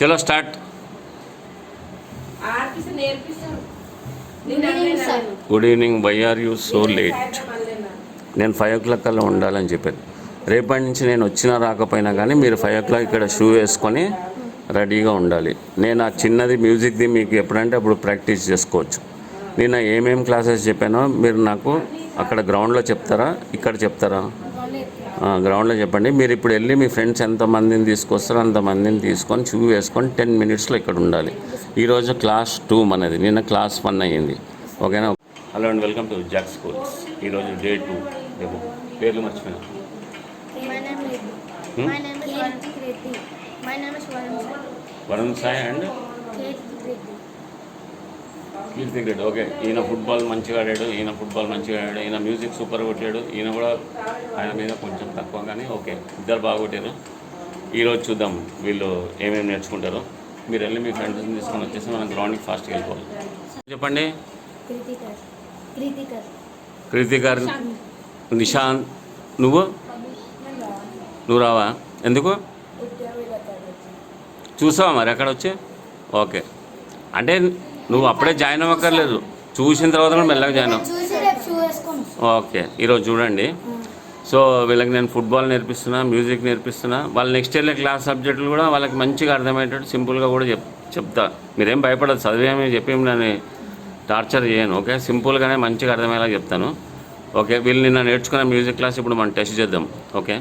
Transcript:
చలో start. Good evening. Why are you so late? నేను 5 o'clock కల్లా ఉండాలని చెప్పాను. రేపటి నుంచి నేను వచ్చినా రాకపోయినా కానీ మీరు 5 o'clock ఇక్కడ షూ వేసుకొని రెడీగా ఉండాలి. నేను ఆ చిన్నది మ్యూజిక్ది మీకు ఎప్పుడంటే అప్పుడు ప్రాక్టీస్ చేసుకోవచ్చు. నేను ఏమేమి క్లాసెస్ చెప్పానో మీరు నాకు అక్కడ గ్రౌండ్లో చెప్తారా, ఇక్కడ చెప్తారా? గ్రౌండ్లో చెప్పండి. మీరు ఇప్పుడు వెళ్ళి మీ ఫ్రెండ్స్ ఎంతమందిని తీసుకొస్తారో అంతమందిని తీసుకొని షూ వేసుకొని 10 minutesలో ఇక్కడ ఉండాలి. ఈరోజు క్లాస్ 2 మనది, నిన్న క్లాస్ 1 అయ్యింది. ఓకేనా? Hello and welcome to Jack schools. ఈరోజు డే 2. రేపు పేర్లు మర్చిపోయినా. వరుణ్ సాయి అండ్ కీర్తి రెడ్డి. ఓకే, ఈయన ఫుట్బాల్ మంచిగా ఆడాడు, ఈయన మ్యూజిక్ సూపర్ కొట్టాడు. ఈయన కూడా ఆయన మీద కొంచెం తక్కువ, కానీ ఓకే, ఇద్దరు బాగా కొట్టారు. ఈరోజు చూద్దాం వీళ్ళు ఏమేమి నేర్చుకుంటారో. మీరు వెళ్ళి మీ ఫ్రెండ్స్ని తీసుకొని వచ్చేసి మనం గ్రౌండ్కి ఫాస్ట్గా వెళ్ళిపోవాలి. చెప్పండి. కృతికర్, నిశాంత్. నువ్వు రావా? ఎందుకు? చూసావా మరి అక్కడ వచ్చి? ఓకే, అంటే నువ్వు అప్పుడే జాయిన్ అవ్వక్కర్లేదు, చూసిన తర్వాత కూడా మెల్లగా జాయిన్ అవ్వ. ఓకే, ఈరోజు చూడండి. సో వీళ్ళకి నేను ఫుట్బాల్ నేర్పిస్తున్నా, మ్యూజిక్ నేర్పిస్తున్నా. వాళ్ళు నెక్స్ట్ వెళ్ళే క్లాస్ సబ్జెక్టులు కూడా వాళ్ళకి మంచిగా అర్థమయ్యేటట్టు సింపుల్గా కూడా చెప్తా. మీరేం భయపడదు, చదివేమి చెప్పేమి నేను టార్చర్ చేయను. ఓకే, సింపుల్గానే మంచిగా అర్థమయ్యేలా చెప్తాను. ఓకే, వీళ్ళు నిన్న నేర్చుకున్న మ్యూజిక్ క్లాస్ ఇప్పుడు మనం టెస్ట్ చేద్దాం. ఓకే.